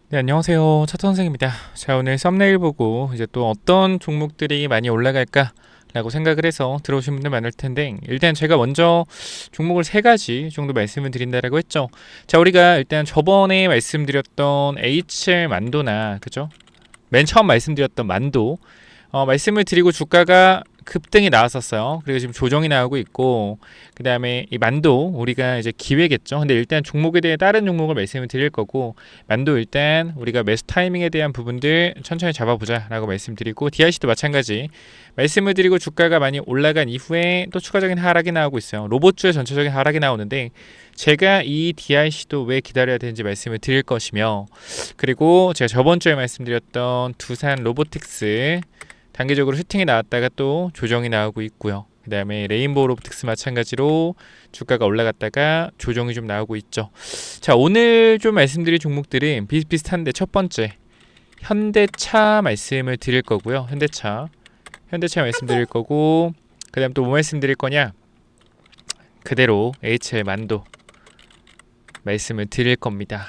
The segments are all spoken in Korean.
네, 안녕하세요. 차 선생입니다. 자, 오늘 썸네일 보고 이제 또 어떤 종목들이 많이 올라갈까? 라고 생각을 해서 들어오신 분들 많을 텐데, 일단 제가 먼저 종목을 세 가지 정도 말씀을 드린다라고 했죠. 자, 우리가 일단 저번에 말씀드렸던 HL 만도나, 그죠? 맨 처음 말씀드렸던 만도, 말씀을 드리고 주가가 급등이 나왔었어요. 그리고 지금 조정이 나오고 있고, 그 다음에 이 만도 우리가 이제 기회겠죠. 근데 일단 종목에 대해 다른 종목을 말씀을 드릴 거고, 만도 일단 우리가 매수 타이밍에 대한 부분들 천천히 잡아보자라고 말씀드리고, DIC도 마찬가지 말씀을 드리고 주가가 많이 올라간 이후에 또 추가적인 하락이 나오고 있어요. 로봇주의 전체적인 하락이 나오는데, 제가 이 DIC도 왜 기다려야 되는지 말씀을 드릴 것이며, 그리고 제가 저번 주에 말씀드렸던 두산 로보틱스 단기적으로 슈팅이 나왔다가 또 조정이 나오고 있고요. 그 다음에 레인보우 로보틱스 마찬가지로 주가가 올라갔다가 조정이 좀 나오고 있죠. 자, 오늘 좀 말씀드릴 종목들은 비슷비슷한데, 첫 번째 현대차 말씀을 드릴 거고요. 현대차 말씀드릴 거고, 그 다음 또 뭐 말씀드릴 거냐, 그대로 HL 만도 말씀을 드릴 겁니다.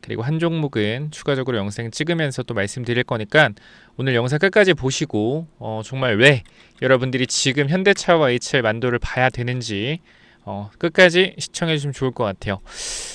그리고 한 종목은 추가적으로 영상 찍으면서 또 말씀드릴 거니까 오늘 영상 끝까지 보시고 정말 왜 여러분들이 지금 현대차와 HL 만도를 봐야 되는지 끝까지 시청해 주시면 좋을 것 같아요.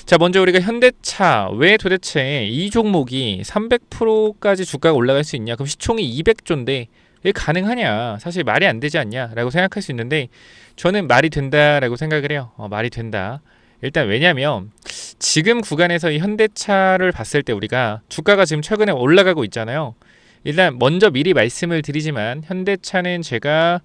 자, 먼저 우리가 현대차, 왜 도대체 이 종목이 300%까지 주가가 올라갈 수 있냐, 그럼 시총이 200조인데 이게 가능하냐, 사실 말이 안 되지 않냐 라고 생각할 수 있는데, 저는 말이 된다라고 생각을 해요. 말이 된다. 일단 왜냐면 지금 구간에서 이 현대차를 봤을 때 우리가 주가가 지금 최근에 올라가고 있잖아요. 일단 먼저 미리 말씀을 드리지만, 현대차는 제가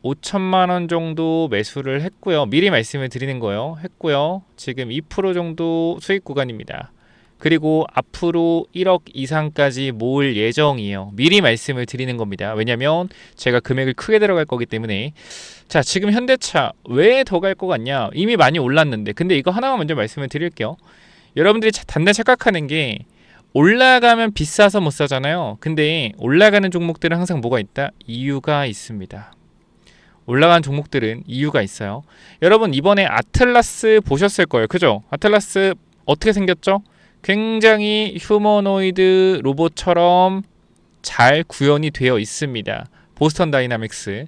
5천만 원 정도 매수를 했고요. 미리 말씀을 드리는 거예요. 했고요. 지금 2% 정도 수익 구간입니다. 그리고 앞으로 1억 이상까지 모을 예정이에요. 미리 말씀을 드리는 겁니다. 왜냐면 제가 금액을 크게 들어갈 거기 때문에. 자, 지금 현대차 왜 더 갈 것 같냐? 이미 많이 올랐는데. 근데 이거 하나만 먼저 말씀을 드릴게요. 여러분들이 단단 착각하는 게, 올라가면 비싸서 못 사잖아요. 근데 올라가는 종목들은 항상 뭐가 있다? 이유가 있습니다. 올라간 종목들은 이유가 있어요. 여러분 이번에 아틀라스 보셨을 거예요. 그죠? 아틀라스 어떻게 생겼죠? 굉장히 휴머노이드 로봇처럼 잘 구현이 되어 있습니다. 보스턴 다이나믹스.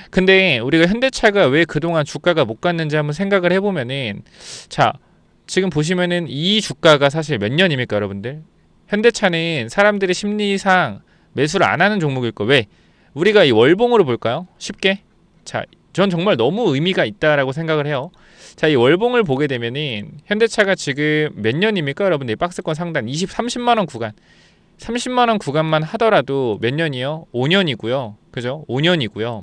근데 우리가 현대차가 왜 그동안 주가가 못 갔는지 한번 생각을 해보면은, 자, 지금 보시면은 이 주가가 사실 몇 년입니까, 여러분들? 현대차는 사람들의 심리상 매수를 안 하는 종목일 거. 왜? 우리가 이 월봉으로 볼까요? 쉽게. 자, 전 정말 너무 의미가 있다라고 생각을 해요. 자, 이 월봉을 보게 되면은 현대차가 지금 몇 년입니까, 여러분들? 박스권 상단 20, 30만 원 구간. 30만 원 구간만 하더라도 몇 년이요? 5년이고요. 그죠? 5년이고요.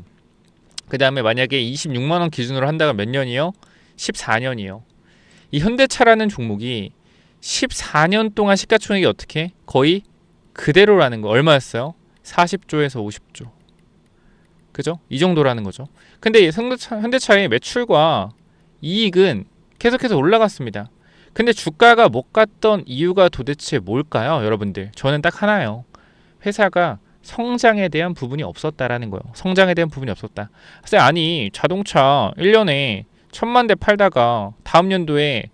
그 다음에 만약에 26만 원 기준으로 한다가 몇 년이요? 14년이요. 이 현대차라는 종목이 14년 동안 시가총액이 어떻게? 거의 그대로라는 거. 얼마였어요? 40조에서 50조. 그죠? 이 정도라는 거죠. 근데 현대차의 매출과 이익은 계속해서 올라갔습니다. 근데 주가가 못 갔던 이유가 도대체 뭘까요, 여러분들? 저는 딱 하나예요. 회사가 성장에 대한 부분이 없었다라는 거예요. 성장에 대한 부분이 없었다. 아니, 자동차 1년에 1000만 대 팔다가 다음 연도에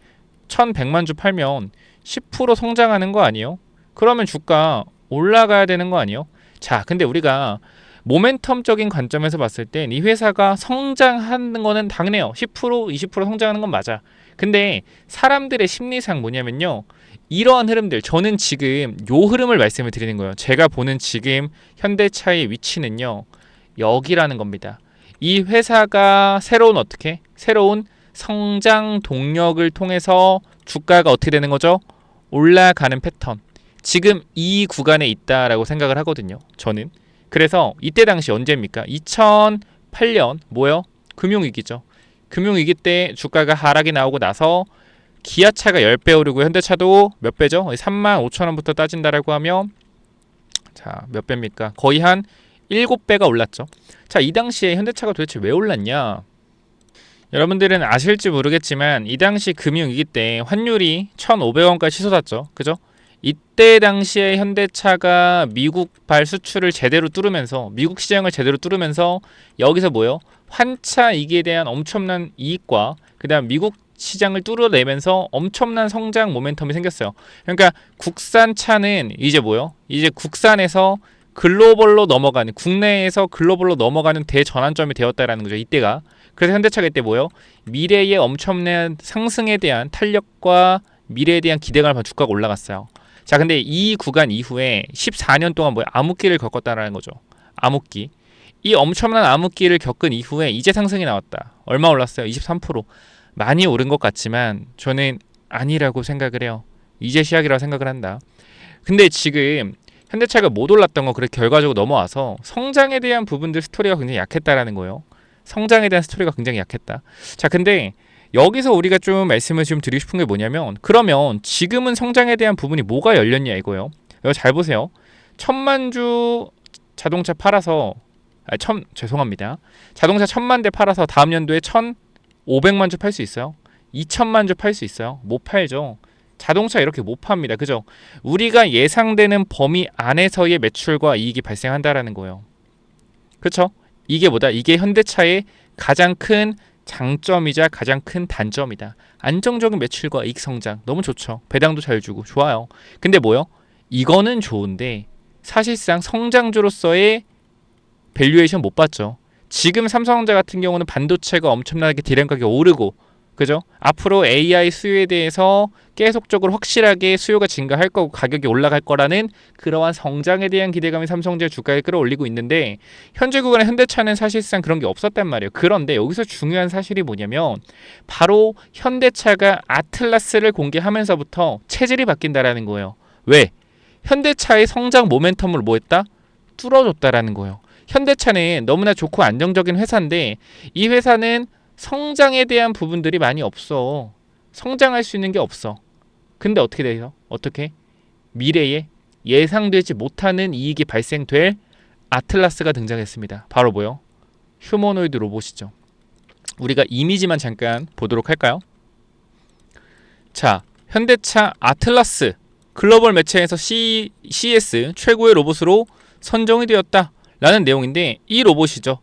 1100만 주 팔면 10% 성장하는 거 아니에요? 그러면 주가 올라가야 되는 거 아니에요? 자, 근데 우리가 모멘텀적인 관점에서 봤을 땐 이 회사가 성장하는 거는 당연해요. 10%, 20% 성장하는 건 맞아. 근데 사람들의 심리상 뭐냐면요, 이러한 흐름들, 저는 지금 요 흐름을 말씀을 드리는 거예요. 제가 보는 지금 현대차의 위치는요, 여기라는 겁니다. 이 회사가 새로운 성장 동력을 통해서 주가가 어떻게 되는 거죠? 올라가는 패턴. 지금 이 구간에 있다라고 생각을 하거든요, 저는. 그래서 이때 당시 언제입니까? 2008년 뭐요? 금융위기죠. 금융위기 때 주가가 하락이 나오고 나서 기아차가 10배 오르고 현대차도 몇 배죠? 35,000원부터 따진다라고 하면, 자, 몇 배입니까? 거의 한 7배가 올랐죠. 자, 이 당시에 현대차가 도대체 왜 올랐냐? 여러분들은 아실지 모르겠지만 이 당시 금융위기 때 환율이 1,500원까지 치솟았죠. 그죠? 이때 당시에 현대차가 미국발 수출을 제대로 뚫으면서, 미국 시장을 제대로 뚫으면서, 여기서 뭐요? 환차익에 대한 엄청난 이익과 그 다음 미국 시장을 뚫어내면서 엄청난 성장 모멘텀이 생겼어요. 그러니까 국산차는 이제 뭐요? 이제 국산에서 글로벌로 넘어가는, 국내에서 글로벌로 넘어가는 대전환점이 되었다라는 거죠. 이때가. 그래서 현대차가 이때 뭐요? 미래의 엄청난 상승에 대한 탄력과 미래에 대한 기대감을 받아 주가가 올라갔어요. 자, 근데 이 구간 이후에 14년 동안 뭐야? 암흑기를 겪었다라는 거죠. 암흑기. 이 엄청난 암흑기를 겪은 이후에 이제 상승이 나왔다. 얼마 올랐어요? 23%. 많이 오른 것 같지만 저는 아니라고 생각을 해요. 이제 시작이라고 생각을 한다. 근데 지금 현대차가 못 올랐던 거 그렇게 결과적으로 넘어와서 성장에 대한 부분들 스토리가 굉장히 약했다라는 거예요. 성장에 대한 스토리가 굉장히 약했다. 자, 근데 여기서 우리가 좀 말씀을 좀 드리고 싶은 게 뭐냐면, 그러면 지금은 성장에 대한 부분이 뭐가 열렸냐 이거예요. 여기 잘 보세요. 1000만 주 자동차 팔아서 죄송합니다. 자동차 1000만 대 팔아서 다음 연도에 1500만 주 팔 수 있어요? 2000만 주 팔 수 있어요? 못 팔죠. 자동차 이렇게 못 팝니다. 그죠? 우리가 예상되는 범위 안에서의 매출과 이익이 발생한다라는 거예요. 그렇죠? 이게 뭐다? 이게 현대차의 가장 큰 장점이자 가장 큰 단점이다. 안정적인 매출과 이익 성장 너무 좋죠. 배당도 잘 주고 좋아요. 근데 뭐요? 이거는 좋은데 사실상 성장주로서의 밸류에이션 못 받죠. 지금 삼성전자 같은 경우는 반도체가 엄청나게 디램 가격이 오르고, 그죠? 앞으로 AI 수요에 대해서 계속적으로 확실하게 수요가 증가할 거고 가격이 올라갈 거라는 그러한 성장에 대한 기대감이 삼성전자 주가를 끌어올리고 있는데, 현재 구간에 현대차는 사실상 그런 게 없었단 말이에요. 그런데 여기서 중요한 사실이 뭐냐면 바로 현대차가 아틀라스를 공개하면서부터 체질이 바뀐다라는 거예요. 왜? 현대차의 성장 모멘텀을 뭐 했다? 뚫어줬다라는 거예요. 현대차는 너무나 좋고 안정적인 회사인데 이 회사는 성장에 대한 부분들이 많이 없어. 성장할 수 있는 게 없어. 근데 어떻게 돼요? 어떻게? 미래에 예상되지 못하는 이익이 발생될 아틀라스가 등장했습니다. 바로 뭐요? 휴머노이드 로봇이죠. 우리가 이미지만 잠깐 보도록 할까요? 자, 현대차 아틀라스 글로벌 매체에서 CES 최고의 로봇으로 선정이 되었다 라는 내용인데, 이 로봇이죠.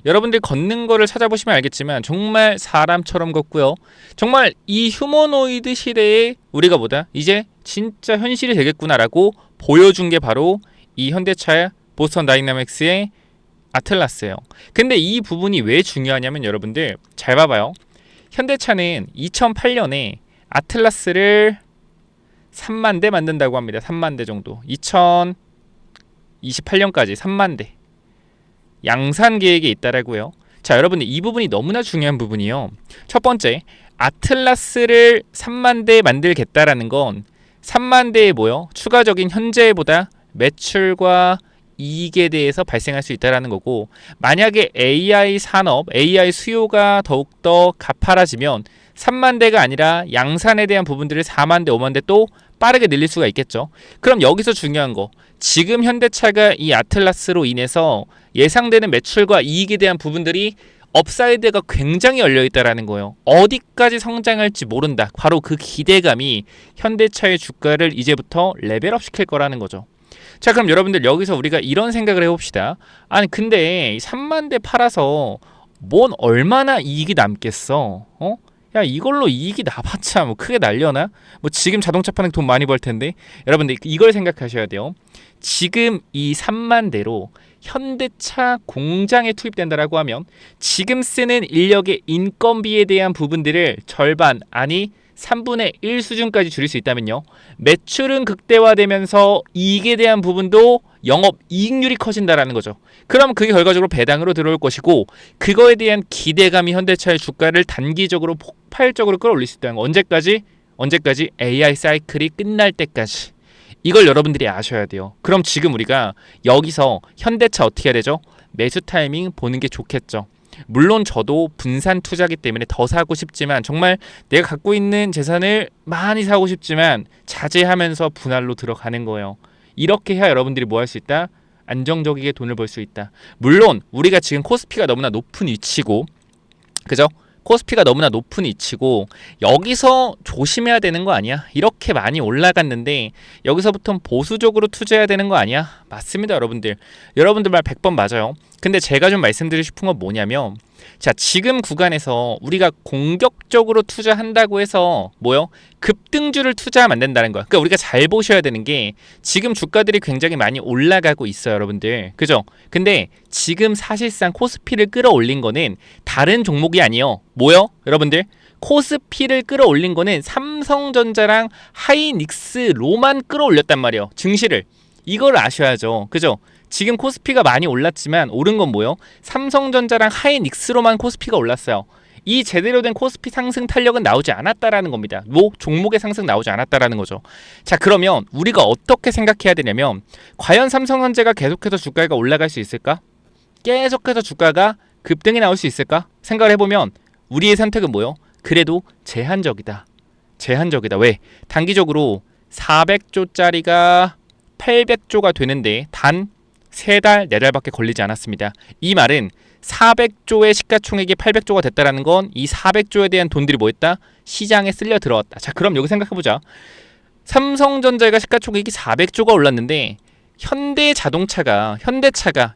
여러분들 걷는 거를 찾아보시면 알겠지만 정말 사람처럼 걷고요. 정말 이 휴머노이드 시대에 우리가 뭐다? 이제 진짜 현실이 되겠구나라고 보여준 게 바로 이 현대차 보스턴 다이나믹스의 아틀라스예요. 근데 이 부분이 왜 중요하냐면 여러분들 잘 봐봐요. 현대차는 2008년에 아틀라스를 3만 대 만든다고 합니다. 3만 대 정도. 2028년까지 3만 대. 양산 계획에 있다라고요. 자, 여러분들 이 부분이 너무나 중요한 부분이요. 첫 번째, 아틀라스를 3만 대 만들겠다라는 건 3만 대의 뭐요? 추가적인 현재보다 매출과 이익에 대해서 발생할 수 있다라는 거고, 만약에 AI 산업, AI 수요가 더욱더 가파라지면 3만 대가 아니라 양산에 대한 부분들을 4만 대, 5만 대 또 빠르게 늘릴 수가 있겠죠. 그럼 여기서 중요한 거, 지금 현대차가 이 아틀라스로 인해서 예상되는 매출과 이익에 대한 부분들이 업사이드가 굉장히 열려있다라는 거예요. 어디까지 성장할지 모른다. 바로 그 기대감이 현대차의 주가를 이제부터 레벨업 시킬 거라는 거죠. 자, 그럼 여러분들 여기서 우리가 이런 생각을 해봅시다. 아니 근데 3만 대 팔아서 뭔 얼마나 이익이 남겠어? 야, 이걸로 이익이 나봤자 뭐 크게 날려나? 뭐 지금 자동차 파는 돈 많이 벌 텐데. 여러분들 이걸 생각하셔야 돼요. 지금 이 3만 대로 현대차 공장에 투입된다라고 하면 지금 쓰는 인력의 인건비에 대한 부분들을 절반, 아니 3분의 1 수준까지 줄일 수 있다면요, 매출은 극대화되면서 이익에 대한 부분도 영업 이익률이 커진다라는 거죠. 그럼 그게 결과적으로 배당으로 들어올 것이고, 그거에 대한 기대감이 현대차의 주가를 단기적으로 폭발적으로 끌어올릴 수 있다는 거. 언제까지? AI 사이클이 끝날 때까지. 이걸 여러분들이 아셔야 돼요. 그럼 지금 우리가 여기서 현대차 어떻게 해야 되죠? 매수 타이밍 보는 게 좋겠죠. 물론 저도 분산 투자기 때문에 더 사고 싶지만, 정말 내가 갖고 있는 재산을 많이 사고 싶지만 자제하면서 분할로 들어가는 거예요. 이렇게 해야 여러분들이 뭐 할 수 있다? 안정적이게 돈을 벌 수 있다. 물론 우리가 지금 코스피가 너무나 높은 위치고, 그죠? 코스피가 너무나 높은 위치고 여기서 조심해야 되는 거 아니야? 이렇게 많이 올라갔는데 여기서부터 보수적으로 투자해야 되는 거 아니야? 맞습니다, 여러분들. 여러분들 말 100번 맞아요. 근데 제가 좀 말씀드리고 싶은 건 뭐냐면, 자, 지금 구간에서 우리가 공격적으로 투자한다고 해서 뭐요? 급등주를 투자하면 안 된다는 거야. 그러니까 우리가 잘 보셔야 되는 게 지금 주가들이 굉장히 많이 올라가고 있어요, 여러분들. 그죠? 근데 지금 사실상 코스피를 끌어올린 거는 다른 종목이 아니에요. 뭐요? 여러분들? 코스피를 끌어올린 거는 삼성전자랑 하이닉스로만 끌어올렸단 말이에요. 증시를. 이걸 아셔야죠. 그죠? 지금 코스피가 많이 올랐지만 오른 건 뭐예요? 삼성전자랑 하이닉스로만 코스피가 올랐어요. 이 제대로 된 코스피 상승 탄력은 나오지 않았다라는 겁니다. 뭐 종목의 상승 나오지 않았다라는 거죠. 자, 그러면 우리가 어떻게 생각해야 되냐면 과연 삼성전자가 계속해서 주가가 올라갈 수 있을까? 계속해서 주가가 급등이 나올 수 있을까? 생각을 해보면 우리의 선택은 뭐예요? 그래도 제한적이다. 제한적이다. 왜? 단기적으로 400조짜리가 800조가 되는데 단 3달, 4달밖에 걸리지 않았습니다. 이 말은 400조의 시가총액이 800조가 됐다는 건 이 400조에 대한 돈들이 뭐였다? 시장에 쓸려 들어왔다. 자, 그럼 여기 생각해보자. 삼성전자가 시가총액이 400조가 올랐는데 현대차가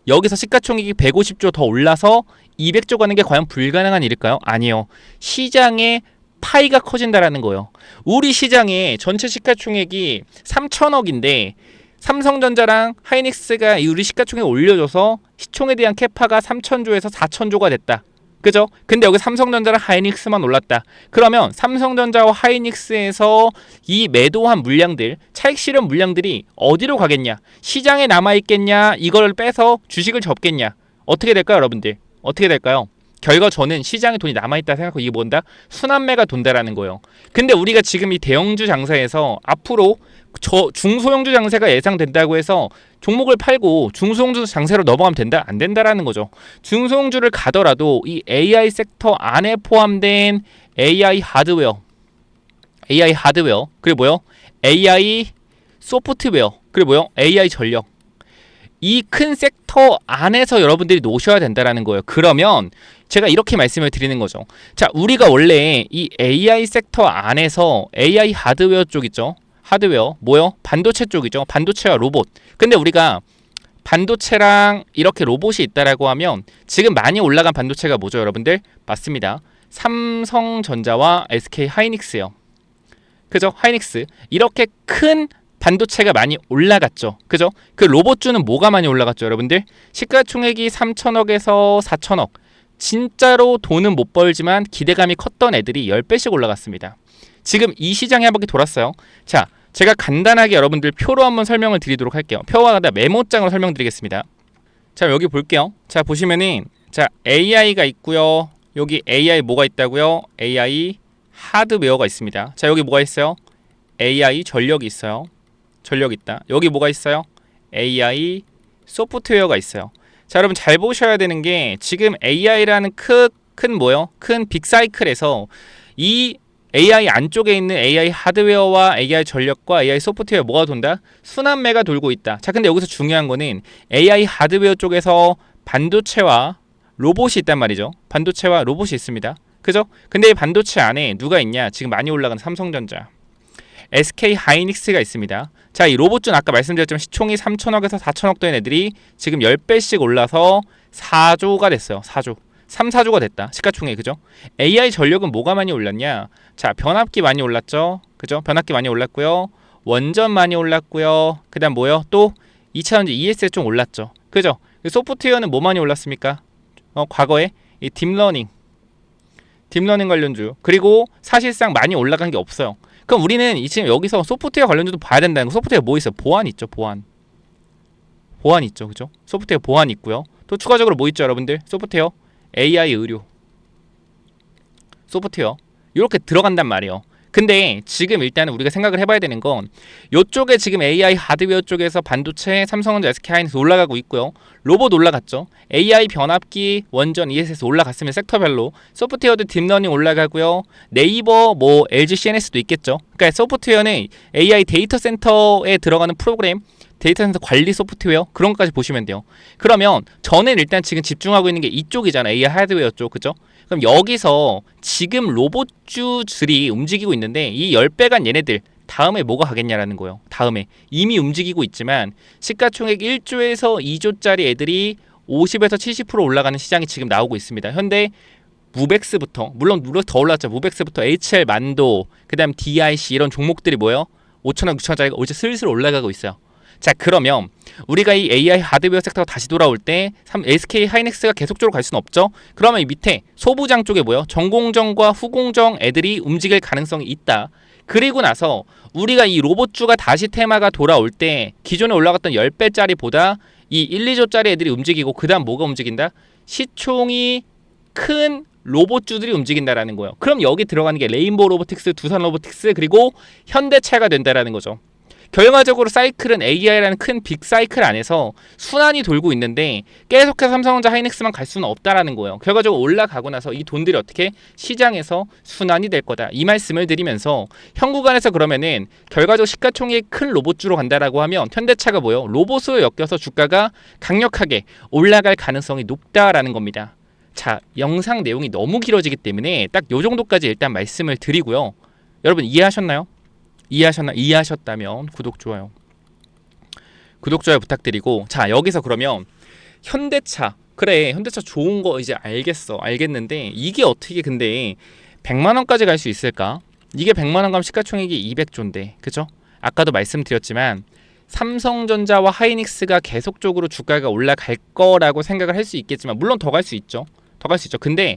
여기서 시가총액이 150조 더 올라서 200조 가는 게 과연 불가능한 일일까요? 아니요. 시장의 파이가 커진다라는 거예요. 우리 시장의 전체 시가총액이 3천억인데 삼성전자랑 하이닉스가 우리 시가총액 올려줘서 시총에 대한 캐파가 3천조에서 4천조가 됐다. 그죠? 근데 여기 삼성전자랑 하이닉스만 올랐다. 그러면 삼성전자와 하이닉스에서 이 매도한 물량들, 차익 실현 물량들이 어디로 가겠냐? 시장에 남아있겠냐? 이걸 빼서 주식을 접겠냐? 어떻게 될까요, 여러분들? 어떻게 될까요? 결과 저는 시장에 돈이 남아있다 생각하고 이게 뭔다? 순환매가 돈다라는 거예요. 근데 우리가 지금 이 대형주 장사에서 앞으로 중소형주 장세가 예상된다고 해서 종목을 팔고 중소형주 장세로 넘어가면 된다? 안 된다라는 거죠. 중소형주를 가더라도 이 AI 섹터 안에 포함된 AI 하드웨어 그리고 뭐요? AI 소프트웨어 그리고 뭐요? AI 전력 이 큰 섹터 안에서 여러분들이 노셔야 된다라는 거예요. 그러면 제가 이렇게 말씀을 드리는 거죠. 자, 우리가 원래 이 AI 섹터 안에서 AI 하드웨어 쪽 있죠. 하드웨어 뭐요? 반도체 쪽이죠. 반도체와 로봇. 근데 우리가 반도체랑 이렇게 로봇이 있다라고 하면 지금 많이 올라간 반도체가 뭐죠, 여러분들? 맞습니다. 삼성전자와 SK 하이닉스요. 그죠? 하이닉스. 이렇게 큰 반도체가 많이 올라갔죠. 그죠? 그 로봇주는 뭐가 많이 올라갔죠, 여러분들? 시가총액이 3천억에서 4천억. 진짜로 돈은 못 벌지만 기대감이 컸던 애들이 10배씩 올라갔습니다. 지금 이 시장이 한 바퀴 돌았어요. 자, 제가 간단하게 여러분들 표로 한번 설명을 드리도록 할게요. 표와 같은 메모장으로 설명드리겠습니다. 자, 여기 볼게요. 자, 보시면은 자, AI가 있고요. 여기 AI 뭐가 있다고요? AI 하드웨어가 있습니다. 자, 여기 뭐가 있어요? AI 전력이 있어요. 전력 있다. 여기 뭐가 있어요? AI 소프트웨어가 있어요. 자, 여러분 잘 보셔야 되는 게 지금 AI라는 큰 뭐요? 큰 빅사이클에서 이 AI 안쪽에 있는 AI 하드웨어와 AI 전력과 AI 소프트웨어 뭐가 돈다? 순환매가 돌고 있다. 자, 근데 여기서 중요한 거는 AI 하드웨어 쪽에서 반도체와 로봇이 있단 말이죠. 반도체와 로봇이 있습니다. 그죠? 근데 이 반도체 안에 누가 있냐? 지금 많이 올라가는 삼성전자, SK 하이닉스가 있습니다. 자, 이 로봇준 아까 말씀드렸지만 시총이 3천억에서 4천억 된 애들이 지금 10배씩 올라서 4조가 됐어요. 4조. 3, 4조가 됐다. 시가총액. 그죠? AI 전력은 뭐가 많이 올랐냐? 자, 변압기 많이 올랐죠. 그죠? 변압기 많이 올랐고요. 원전 많이 올랐고요. 그다음 뭐요? 또 2차전지 ESS 좀 올랐죠. 그죠? 소프트웨어는 뭐 많이 올랐습니까? 과거에 이 딥러닝 관련주. 그리고 사실상 많이 올라간 게 없어요. 그럼 우리는 지금 여기서 소프트웨어 관련주도 봐야 된다는 거. 소프트웨어 뭐 있어요? 보안 있죠. 보안 있죠. 그죠? 소프트웨어 보안 있고요. 또 추가적으로 뭐 있죠, 여러분들? 소프트웨어 AI 의료 소프트웨어 이렇게 들어간단 말이에요. 근데 지금 일단은 우리가 생각을 해봐야 되는 건 이쪽에 지금 AI 하드웨어 쪽에서 반도체, 삼성전자, SK 하이닉스 올라가고 있고요. 로봇 올라갔죠. AI 변압기, 원전, ESS 올라갔으면 섹터별로 소프트웨어도 딥러닝 올라가고요. 네이버, 뭐 LG CNS도 있겠죠. 그러니까 소프트웨어는 AI 데이터 센터에 들어가는 프로그램, 데이터 센터 관리 소프트웨어 그런 것까지 보시면 돼요. 그러면 저는 일단 지금 집중하고 있는 게 이쪽이잖아요. AI 하드웨어 쪽. 그죠? 그럼 여기서 지금 로봇주들이 움직이고 있는데 이 10배 간 얘네들 다음에 뭐가 가겠냐라는 거예요. 다음에 이미 움직이고 있지만 시가총액 1조에서 2조짜리 애들이 50에서 70% 올라가는 시장이 지금 나오고 있습니다. 현대 무벡스부터, 물론 더 올랐죠. 무벡스부터 HL 만도, 그 다음 DIC 이런 종목들이 뭐예요? 5천원, 6천원짜리가 이제 슬슬 올라가고 있어요. 자, 그러면 우리가 이 AI 하드웨어 섹터가 다시 돌아올 때 SK 하이닉스가 계속적으로 갈 수는 없죠. 그러면 이 밑에 소부장 쪽에 뭐예요? 전공정과 후공정 애들이 움직일 가능성이 있다. 그리고 나서 우리가 이 로봇주가 다시 테마가 돌아올 때 기존에 올라갔던 10배짜리보다 이 1, 2조짜리 애들이 움직이고, 그 다음 뭐가 움직인다? 시총이 큰 로봇주들이 움직인다라는 거예요. 그럼 여기 들어가는 게 레인보우 로보틱스, 두산 로보틱스, 그리고 현대차가 된다라는 거죠. 결과적으로 사이클은 AI라는 큰 빅 사이클 안에서 순환이 돌고 있는데 계속해서 삼성전자 하이닉스만 갈 수는 없다라는 거예요. 결과적으로 올라가고 나서 이 돈들이 어떻게 시장에서 순환이 될 거다, 이 말씀을 드리면서 현 구간에서 그러면은 결과적으로 시가총액 큰 로봇주로 간다라고 하면 현대차가 뭐예요? 로봇으로 엮여서 주가가 강력하게 올라갈 가능성이 높다라는 겁니다. 자, 영상 내용이 너무 길어지기 때문에 딱 요 정도까지 일단 말씀을 드리고요. 여러분 이해하셨나요? 이해하셨다면 구독, 좋아요 부탁드리고, 자, 여기서 그러면 현대차, 그래 현대차 좋은 거 이제 알겠는데 이게 어떻게 근데 100만원까지 갈 수 있을까? 이게 100만원 가면 시가총액이 200조인데 그죠? 아까도 말씀드렸지만 삼성전자와 하이닉스가 계속적으로 주가가 올라갈 거라고 생각을 할 수 있겠지만, 물론 더 갈 수 있죠. 근데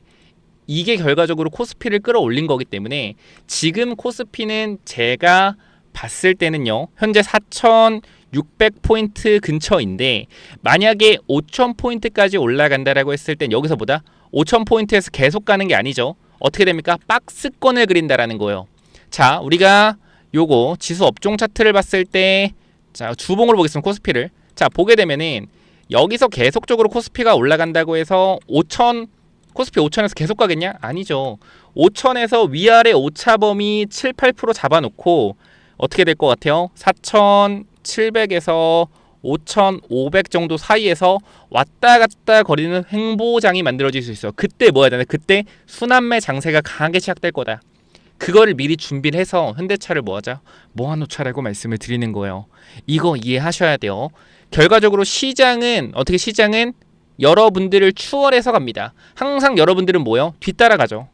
이게 결과적으로 코스피를 끌어올린 거기 때문에 지금 코스피는 제가 봤을 때는요, 현재 4,600포인트 근처인데 만약에 5,000포인트까지 올라간다라고 했을 땐 여기서보다 5,000포인트에서 계속 가는 게 아니죠. 어떻게 됩니까? 박스권을 그린다라는 거예요. 자, 우리가 요거 지수 업종 차트를 봤을 때, 자, 주봉으로 보겠습니다. 코스피를. 자, 보게 되면은 여기서 계속적으로 코스피가 올라간다고 해서 코스피 5천에서 계속 가겠냐? 아니죠. 5천에서 위아래 오차범위 7, 8% 잡아놓고 어떻게 될 것 같아요? 4,700에서 5,500 정도 사이에서 왔다 갔다 거리는 횡보장이 만들어질 수 있어요. 그때 뭐 해야 되나? 그때 순환매 장세가 강하게 시작될 거다. 그거를 미리 준비를 해서 현대차를 뭐하자? 모아놓자라고 말씀을 드리는 거예요. 이거 이해하셔야 돼요. 결과적으로 시장은 여러분들을 추월해서 갑니다. 항상 여러분들은 뭐요? 뒤따라가죠.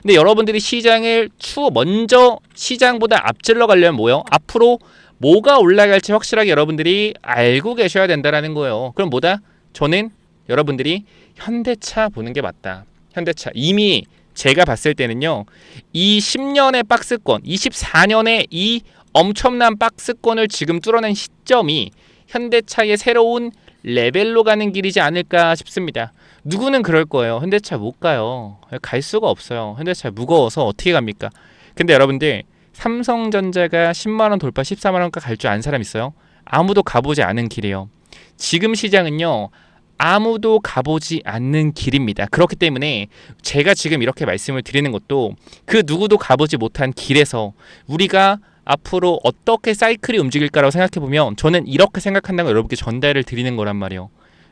근데 여러분들이 시장을 먼저 시장보다 앞질러 가려면 뭐요? 앞으로 뭐가 올라갈지 확실하게 여러분들이 알고 계셔야 된다라는 거예요. 그럼 뭐다? 저는 여러분들이 현대차 보는 게 맞다. 현대차 이미 제가 봤을 때는요, 이 10년의 박스권, 24년의 이 엄청난 박스권을 지금 뚫어낸 시점이 현대차의 새로운 레벨로 가는 길이지 않을까 싶습니다. 누구는 그럴 거예요. 현대차 못 가요. 갈 수가 없어요. 현대차 무거워서 어떻게 갑니까? 근데 여러분들 삼성전자가 10만원 돌파 14만원가 갈 줄 아는 사람 있어요? 아무도 가보지 않은 길이에요. 지금 시장은요, 아무도 가보지 않는 길입니다. 그렇기 때문에 제가 지금 이렇게 말씀을 드리는 것도 그 누구도 가보지 못한 길에서 우리가 앞으로 어떻게 사이클이 움직일까라고 생각해보면 저는 이렇게 생각한다는 걸 여러분께 전달을 드리는 거란 말이에요.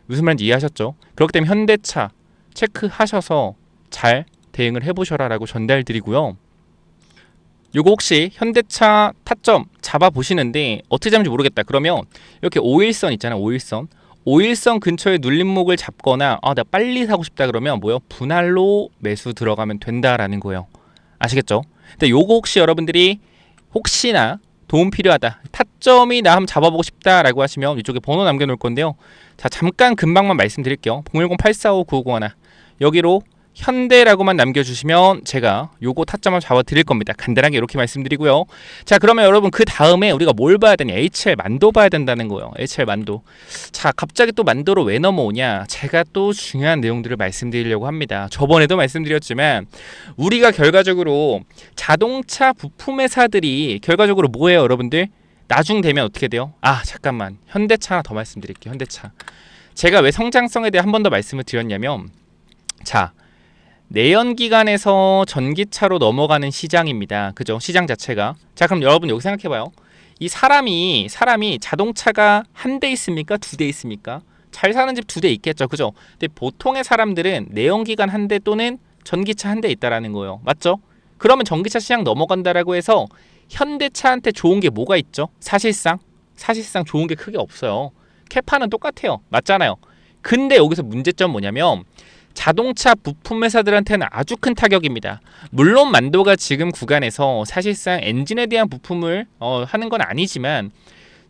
무슨 말인지 이해하셨죠? 그렇기 때문에 현대차 체크하셔서 잘 대응을 해보셔라 라고 전달드리고요. 요거 혹시 현대차 타점 잡아보시는데 어떻게 잡는지 모르겠다 그러면 이렇게 5일선 있잖아요. 5일선 근처에 눌림목을 잡거나 나 빨리 사고 싶다 그러면 뭐요? 분할로 매수 들어가면 된다라는 거예요. 아시겠죠? 근데 요거 혹시 여러분들이 혹시나 도움 필요하다, 타점이 나 한번 잡아보고 싶다라고 하시면 이쪽에 번호 남겨놓을 건데요. 자, 잠깐 금방만 말씀드릴게요. 010-845-9501 여기로 현대라고만 남겨주시면 제가 요거 타점 한번 잡아드릴 겁니다. 간단하게 이렇게 말씀드리고요. 자, 그러면 여러분 그 다음에 우리가 뭘 봐야 되냐? HL 만도 봐야 된다는 거예요. HL 만도. 자, 갑자기 또 만도로 왜 넘어오냐? 제가 또 중요한 내용들을 말씀드리려고 합니다. 저번에도 말씀드렸지만 우리가 결과적으로 자동차 부품 회사들이 결과적으로 뭐예요, 여러분들? 나중 되면 어떻게 돼요? 잠깐만. 현대차 하나 더 말씀드릴게요. 현대차. 제가 왜 성장성에 대해 한 번 더 말씀을 드렸냐면, 자, 내연기관에서 전기차로 넘어가는 시장입니다. 그죠? 시장 자체가. 자, 그럼 여러분 여기 생각해봐요. 이 사람이 자동차가 한 대 있습니까? 두 대 있습니까? 잘 사는 집 두 대 있겠죠. 그죠? 근데 보통의 사람들은 내연기관 한 대 또는 전기차 한 대 있다라는 거예요. 맞죠? 그러면 전기차 시장 넘어간다라고 해서 현대차한테 좋은 게 뭐가 있죠? 사실상 좋은 게 크게 없어요. 캐파는 똑같아요. 맞잖아요. 근데 여기서 문제점 뭐냐면 자동차 부품 회사들한테는 아주 큰 타격입니다. 물론 만도가 지금 구간에서 사실상 엔진에 대한 부품을 하는 건 아니지만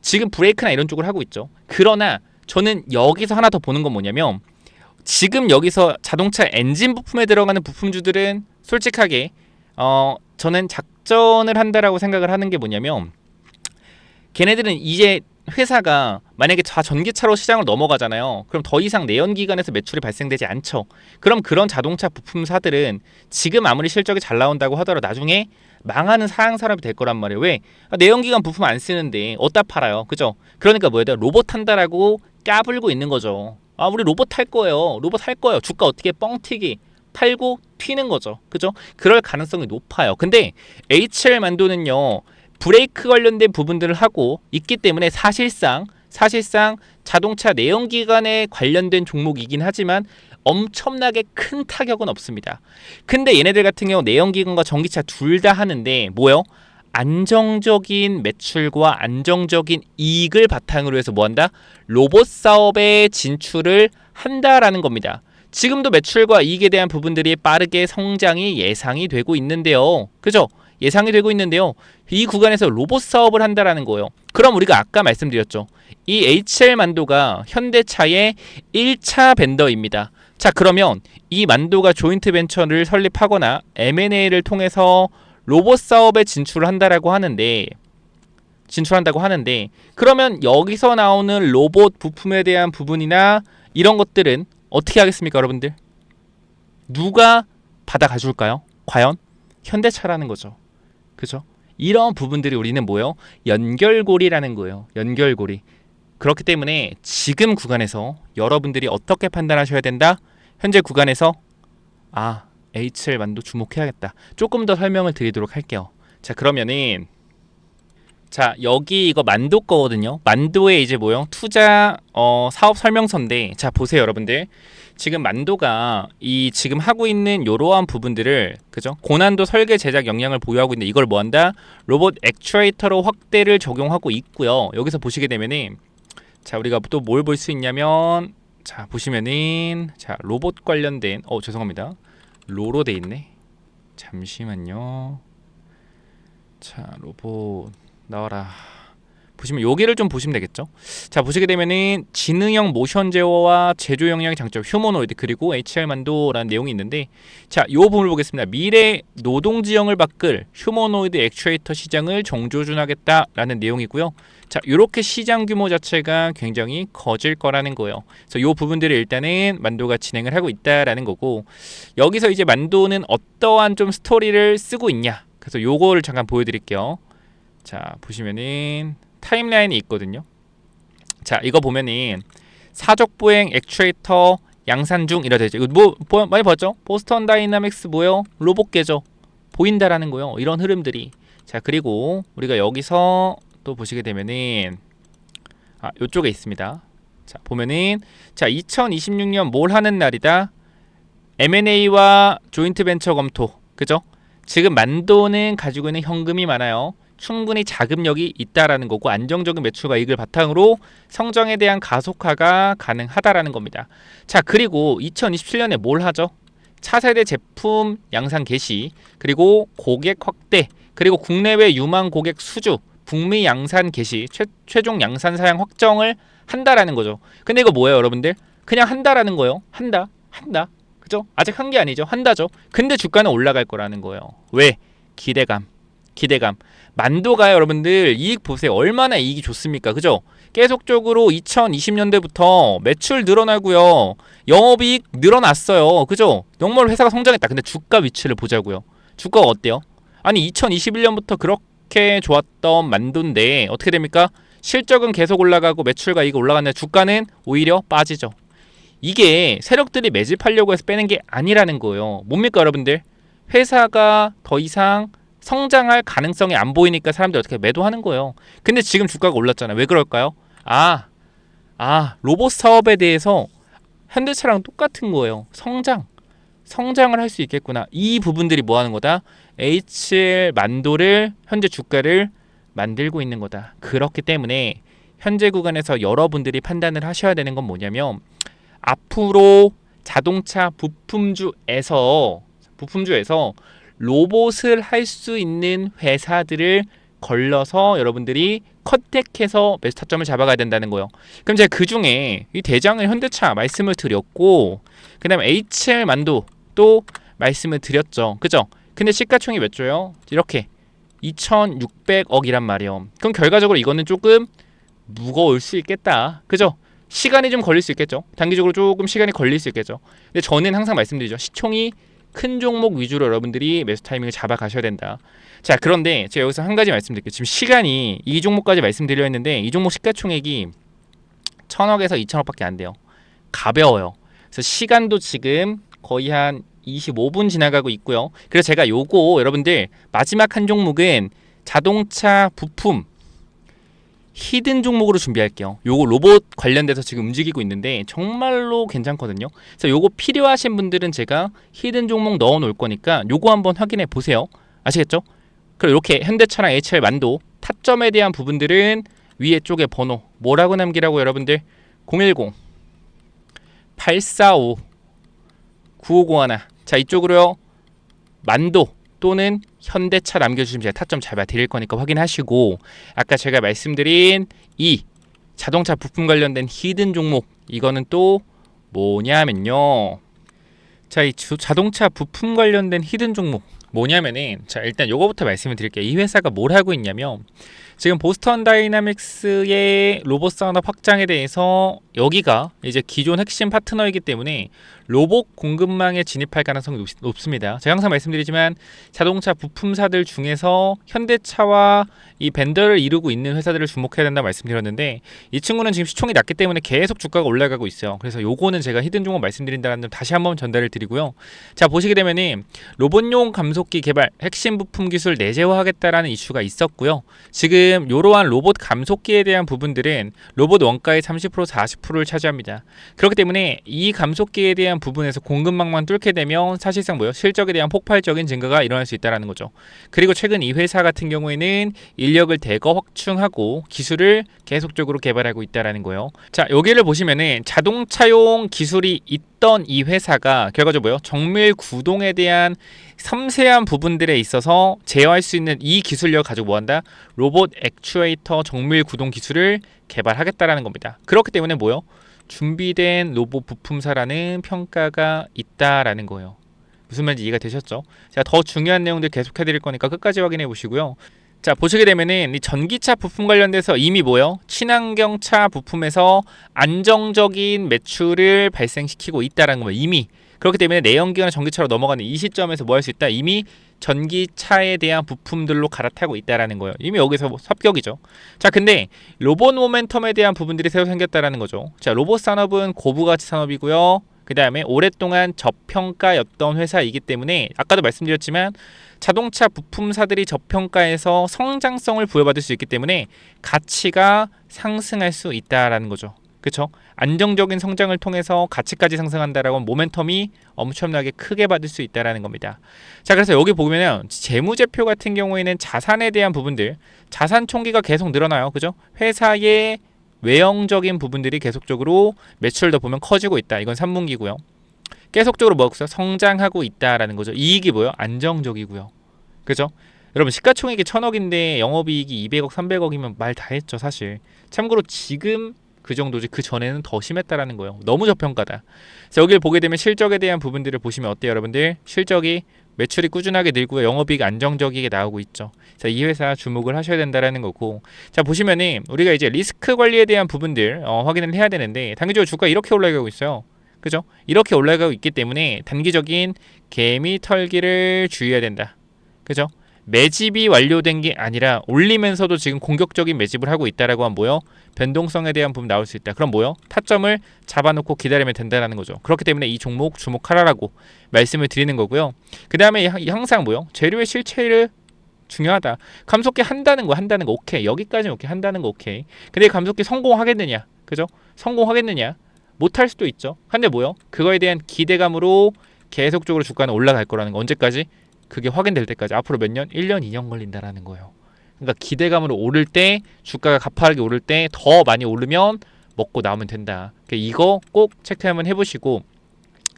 지금 브레이크나 이런 쪽을 하고 있죠. 그러나 저는 여기서 하나 더 보는 건 뭐냐면 지금 여기서 자동차 엔진 부품에 들어가는 부품주들은 솔직하게 저는 작전을 한다라고 생각을 하는 게 뭐냐면 걔네들은 이제 회사가 만약에 다 전기차로 시장을 넘어가잖아요. 그럼 더 이상 내연기관에서 매출이 발생되지 않죠. 그럼 그런 자동차 부품사들은 지금 아무리 실적이 잘 나온다고 하더라도 나중에 망하는 사양사람이 될 거란 말이에요. 왜? 내연기관 부품 안 쓰는데 어디다 팔아요. 그죠? 그러니까 뭐예요? 로봇 한다라고 까불고 있는 거죠. 우리 로봇 할 거예요. 로봇 할 거예요. 주가 어떻게 뻥튀기 팔고 튀는 거죠. 그죠? 그럴 가능성이 높아요. 근데 HL 만도는요. 브레이크 관련된 부분들을 하고 있기 때문에 사실상 자동차 내연기관에 관련된 종목이긴 하지만 엄청나게 큰 타격은 없습니다. 근데 얘네들 같은 경우 내연기관과 전기차 둘 다 하는데 뭐예요? 안정적인 매출과 안정적인 이익을 바탕으로 해서 뭐한다? 로봇 사업에 진출을 한다라는 겁니다. 지금도 매출과 이익에 대한 부분들이 빠르게 성장이 예상이 되고 있는데요. 그죠? 예상이 되고 있는데요. 이 구간에서 로봇 사업을 한다라는 거예요. 그럼 우리가 아까 말씀드렸죠. 이 HL 만도가 현대차의 1차 벤더입니다. 자, 그러면 이 만도가 조인트 벤처를 설립하거나 M&A를 통해서 로봇 사업에 진출한다고 하는데 그러면 여기서 나오는 로봇 부품에 대한 부분이나 이런 것들은 어떻게 하겠습니까, 여러분들? 누가 받아가줄까요? 과연 현대차라는 거죠. 그죠? 이런 부분들이 우리는 뭐예요? 연결고리라는 거예요. 연결고리. 그렇기 때문에 지금 구간에서 여러분들이 어떻게 판단하셔야 된다? 현재 구간에서 HL 만도 주목해야겠다. 조금 더 설명을 드리도록 할게요. 자, 그러면은 여기 이거 만도 거거든요. 만도에 이제 뭐요? 투자 사업 설명서인데 자, 보세요, 여러분들. 지금 만도가 이 지금 하고 있는 이러한 부분들을 그죠? 고난도 설계 제작 역량을 보유하고 있는데 이걸 뭐한다? 로봇 액추에이터로 확대를 적용하고 있고요. 여기서 보시게 되면은 자, 우리가 또 뭘 볼 수 있냐면 자, 보시면은 자, 로봇 관련된 죄송합니다. 로로 돼 있네. 잠시만요. 자, 로봇 나와라. 보시면 여기를 좀 보시면 되겠죠. 자, 보시게 되면은 지능형 모션 제어와 제조 역량의 장점 휴머노이드 그리고 HR 만도라는 내용이 있는데 자, 요 부분을 보겠습니다. 미래 노동 지형을 바꿀 휴머노이드 액추에이터 시장을 정조준하겠다라는 내용이고요. 자, 요렇게 시장 규모 자체가 굉장히 커질 거라는 거예요. 그래서 요 부분들을 일단은 만도가 진행을 하고 있다라는 거고 여기서 이제 만도는 어떠한 좀 스토리를 쓰고 있냐. 그래서 요거를 잠깐 보여드릴게요. 자, 보시면은 타임라인이 있거든요. 자, 이거 보면은 사족 보행 액추에이터 양산 중 이라 되죠. 이거 많이 봤죠? 보스턴 다이나믹스 뭐요? 로봇계죠. 보인다라는 거요. 이런 흐름들이. 자, 그리고 우리가 여기서 또 보시게 되면은 요쪽에 있습니다. 자, 보면은 자, 2026년 뭘 하는 날이다. M&A와 조인트 벤처 검토. 그죠? 지금 만도는 가지고 있는 현금이 많아요. 충분히 자금력이 있다라는 거고 안정적인 매출과 이익을 바탕으로 성장에 대한 가속화가 가능하다라는 겁니다. 자, 그리고 2027년에 뭘 하죠? 차세대 제품 양산 개시, 그리고 고객 확대, 그리고 국내외 유망 고객 수주, 북미 양산 개시, 최종 양산 사양 확정을 한다라는 거죠. 근데 이거 뭐예요, 여러분들? 그냥 한다라는 거예요. 한다. 그죠? 아직 한 게 아니죠. 한다죠. 근데 주가는 올라갈 거라는 거예요. 왜? 기대감. 만도가 여러분들 이익 보세요. 얼마나 이익이 좋습니까? 그죠? 계속적으로 2020년대부터 매출 늘어나고요. 영업이익 늘어났어요. 그죠? 정말 회사가 성장했다. 근데 주가 위치를 보자고요. 주가가 어때요? 아니 2021년부터 그렇게 좋았던 만도인데 어떻게 됩니까? 실적은 계속 올라가고 매출과 이익이 올라갔는데 주가는 오히려 빠지죠. 이게 세력들이 매집하려고 해서 빼는 게 아니라는 거예요. 뭡니까 여러분들? 회사가 더 이상 성장할 가능성이 안 보이니까 사람들이 어떻게 매도하는 거예요. 근데 지금 주가가 올랐잖아요. 왜 그럴까요? 로봇 사업에 대해서 현대차랑 똑같은 거예요. 성장을 할 수 있겠구나. 이 부분들이 뭐 하는 거다? HL 만도를 현재 주가를 만들고 있는 거다. 그렇기 때문에 현재 구간에서 여러분들이 판단을 하셔야 되는 건 뭐냐면 앞으로 자동차 부품주에서 로봇을 할 수 있는 회사들을 걸러서 여러분들이 컨택해서 매수 타점을 잡아가야 된다는 거예요. 그럼 제가 그 중에 이 대장은 현대차 말씀을 드렸고, 그 다음에 HL만도 또 말씀을 드렸죠. 그죠? 근데 시가총이 몇 조요? 이렇게 2,600억이란 말이에요. 그럼 결과적으로 이거는 조금 무거울 수 있겠다. 그죠? 시간이 좀 걸릴 수 있겠죠. 단기적으로 조금 시간이 걸릴 수 있겠죠. 근데 저는 항상 말씀드리죠. 시총이 큰 종목 위주로 여러분들이 매수 타이밍을 잡아 가셔야 된다. 자, 그런데 제가 여기서 한 가지 말씀드릴게요. 지금 시간이 이 종목까지 말씀드려 했는데 이 종목 시가총액이 1,000억에서 2,000억밖에 안 돼요. 가벼워요. 그래서 시간도 지금 거의 한 25분 지나가고 있고요. 그래서 제가 요거 여러분들 마지막 한 종목은 자동차 부품 히든 종목으로 준비할게요. 요거 로봇 관련돼서 지금 움직이고 있는데 정말로 괜찮거든요. 그래서 요거 필요하신 분들은 제가 히든 종목 넣어 놓을 거니까 요거 한번 확인해 보세요. 아시겠죠? 그리고 이렇게 현대차랑 HL만도 타점에 대한 부분들은 위에 쪽에 번호 뭐라고 남기라고 여러분들 010 845 9501. 자, 이쪽으로요. 만도 또는 현대차 남겨주시면 제가 타점 잘 드릴 거니까 확인하시고, 아까 제가 말씀드린 이 자동차 부품 관련된 히든 종목, 이거는 또 뭐냐면요. 자, 이 자동차 부품 관련된 히든 종목 뭐냐면은, 자, 일단 요거부터 말씀을 드릴게요. 이 회사가 뭘 하고 있냐면 지금 보스턴 다이나믹스의 로봇 산업 확장에 대해서 여기가 이제 기존 핵심 파트너이기 때문에 로봇 공급망에 진입할 가능성이 높습니다. 제가 항상 말씀드리지만 자동차 부품사들 중에서 현대차와 이 벤더를 이루고 있는 회사들을 주목해야 된다 말씀드렸는데, 이 친구는 지금 시총이 낮기 때문에 계속 주가가 올라가고 있어요. 그래서 요거는 제가 히든 종목 말씀드린다는 점 다시 한번 전달을 드리고요. 자, 보시게 되면은 로봇용 감속기 개발 핵심 부품 기술 내재화하겠다라는 이슈가 있었고요. 지금 이러한 로봇 감속기에 대한 부분들은 로봇 원가의 30% 40%를 차지합니다. 그렇기 때문에 이 감속기에 대한 부분에서 공급망만 뚫게 되면 사실상 실적에 대한 폭발적인 증가가 일어날 수 있다는 거죠. 그리고 최근 이 회사 같은 경우에는 인력을 대거 확충하고 기술을 계속적으로 개발하고 있다는 거예요. 자, 여기를 보시면은 자동차용 기술이 있던 이 회사가 결과적으로 정밀 구동에 대한 섬세한 부분들에 있어서 제어할 수 있는 이 기술력을 가지고 뭐한다? 로봇 액추에이터 정밀 구동 기술을 개발하겠다라는 겁니다. 그렇기 때문에 준비된 로봇 부품사라는 평가가 있다라는 거예요. 무슨 말인지 이해가 되셨죠? 제가 더 중요한 내용들 계속 해드릴 거니까 끝까지 확인해 보시고요. 자, 보시게 되면은 이 전기차 부품 관련돼서 이미 친환경차 부품에서 안정적인 매출을 발생시키고 있다라는 거예요. 이미. 그렇기 때문에 내연기관 전기차로 넘어가는 이 시점에서 할 수 있다? 이미 전기차에 대한 부품들로 갈아타고 있다라는 거예요. 이미 여기서 합격이죠. 자, 근데 로봇 모멘텀에 대한 부분들이 새로 생겼다라는 거죠. 자, 로봇 산업은 고부가치 산업이고요. 그 다음에 오랫동안 저평가였던 회사이기 때문에 아까도 말씀드렸지만 자동차 부품사들이 저평가에서 성장성을 부여받을 수 있기 때문에 가치가 상승할 수 있다라는 거죠. 그렇죠? 안정적인 성장을 통해서 가치까지 상승한다라고 하면 모멘텀이 엄청나게 크게 받을 수 있다라는 겁니다. 자, 그래서 여기 보면은 재무제표 같은 경우에는 자산에 대한 부분들, 자산 총기가 계속 늘어나요. 그죠? 회사의 외형적인 부분들이 계속적으로 매출도 보면 커지고 있다. 이건 3분기고요. 계속적으로 성장하고 있다라는 거죠. 이익이 안정적이고요. 그죠? 여러분 시가총액이 1,000억인데 영업이익이 200억, 300억이면 말 다 했죠, 사실. 참고로 지금 그 정도지 그 전에는 더 심했다라는 거예요. 너무 저평가다. 그래서 여기를 보게 되면 실적에 대한 부분들을 보시면 어때요, 여러분들? 실적이 매출이 꾸준하게 늘고요. 영업이익 안정적이게 나오고 있죠. 자, 이 회사 주목을 하셔야 된다라는 거고. 자, 보시면은 우리가 이제 리스크 관리에 대한 부분들 확인을 해야 되는데 단기적으로 주가 이렇게 올라가고 있어요. 그죠? 이렇게 올라가고 있기 때문에 단기적인 개미 털기를 주의해야 된다. 그죠? 매집이 완료된 게 아니라 올리면서도 지금 공격적인 매집을 하고 있다라고 하면 변동성에 대한 부분 나올 수 있다. 그럼 타점을 잡아놓고 기다리면 된다는 거죠. 그렇기 때문에 이 종목 주목하라라고 말씀을 드리는 거고요. 그 다음에 항상 재료의 실체를 중요하다. 감속기 한다는 거 오케이. 여기까지는 오케이. 한다는 거 오케이. 근데 감속기 성공하겠느냐? 그죠? 성공하겠느냐? 못할 수도 있죠. 근데 그거에 대한 기대감으로 계속적으로 주가는 올라갈 거라는 거. 언제까지? 그게 확인될 때까지. 앞으로 몇 년? 1년, 2년 걸린다라는 거예요. 그러니까 기대감으로 오를 때, 주가가 가파르게 오를 때 더 많이 오르면 먹고 나오면 된다. 그러니까 이거 꼭 체크 한번 해보시고,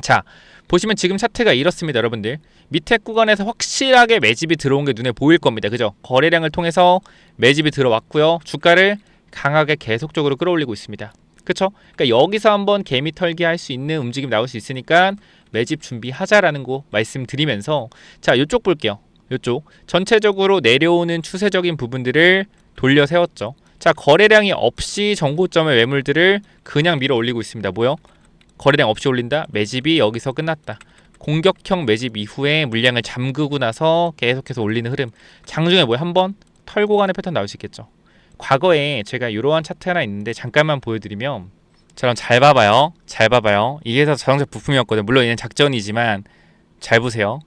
자 보시면 지금 차트가 이렇습니다. 여러분들 밑에 구간에서 확실하게 매집이 들어온 게 눈에 보일 겁니다. 그죠? 거래량을 통해서 매집이 들어왔고요. 주가를 강하게 계속적으로 끌어올리고 있습니다. 그쵸? 그러니까 여기서 한번 개미 털기 할 수 있는 움직임 나올 수 있으니까 매집 준비하자라는 거 말씀드리면서, 자 이쪽 볼게요. 이쪽 전체적으로 내려오는 추세적인 부분들을 돌려 세웠죠. 자 거래량이 없이 전고점의 매물들을 그냥 밀어 올리고 있습니다. 뭐요? 거래량 없이 올린다? 매집이 여기서 끝났다. 공격형 매집 이후에 물량을 잠그고 나서 계속해서 올리는 흐름. 장중에 뭐야? 한번 털고 가는 패턴 나올 수 있겠죠. 과거에 제가 이러한 차트 하나 있는데 잠깐만 보여드리면, 저랑 잘 봐봐요. 잘 봐봐요. 이게 다 자동차 부품이었거든요. 물론 얘는 작전이지만 잘 보세요.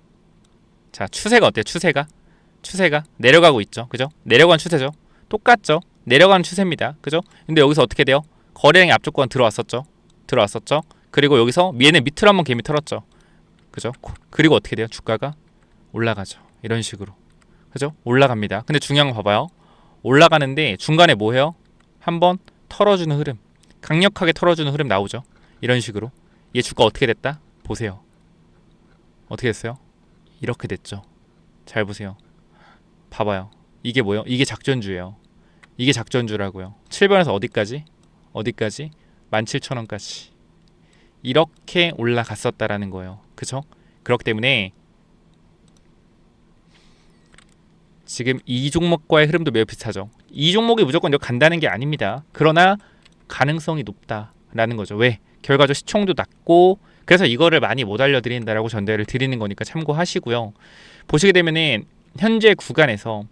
자 추세가 어때요? 추세가 내려가고 있죠. 그죠? 내려가는 추세죠. 똑같죠? 내려가는 추세입니다. 그죠? 근데 여기서 어떻게 돼요? 거래량이 앞쪽 구간 들어왔었죠. 그리고 여기서 얘는 밑으로 한번 개미 털었죠. 그죠? 그리고 어떻게 돼요? 주가가 올라가죠. 이런 식으로. 그죠? 올라갑니다. 근데 중요한 거 봐봐요. 올라가는데 중간에 뭐 해요? 한번 털어주는 흐름, 강력하게 털어주는 흐름 나오죠. 이런 식으로. 얘 주가 어떻게 됐다? 보세요. 어떻게 됐어요? 이렇게 됐죠. 잘 보세요. 봐봐요. 이게 뭐예요? 이게 작전주예요. 이게 작전주라고요. 7번에서 어디까지? 17,000원까지. 이렇게 올라갔었다라는 거예요. 그쵸? 그렇기 때문에 지금 이 종목과의 흐름도 매우 비슷하죠. 이 종목이 무조건 여기 간다는 게 아닙니다. 그러나 가능성이 높다라는 거죠. 왜? 결과적 시총도 낮고, 그래서 이거를 많이 못 알려드린다라고 전달을 드리는 거니까 참고하시고요. 보시게 되면은 현재 구간에서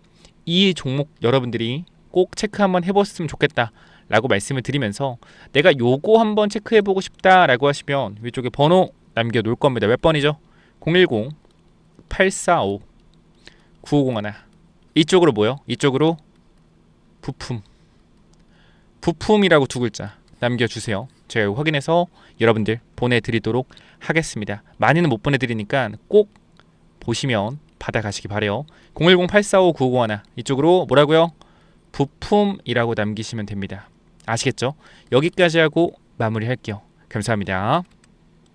이 종목 여러분들이 꼭 체크 한번 해보셨으면 좋겠다 라고 말씀을 드리면서, 내가 요거 한번 체크해보고 싶다 라고 하시면 위쪽에 번호 남겨놓을 겁니다. 몇 번이죠? 010-845-9501. 이쪽으로 뭐요? 이쪽으로 부품이라고 두 글자 남겨주세요. 제가 이거 확인해서 여러분들 보내드리도록 하겠습니다. 많이는 못 보내드리니까 꼭 보시면 받아가시기 바래요. 010-845-9501 이쪽으로 뭐라고요? 부품이라고 남기시면 됩니다. 아시겠죠? 여기까지 하고 마무리할게요. 감사합니다.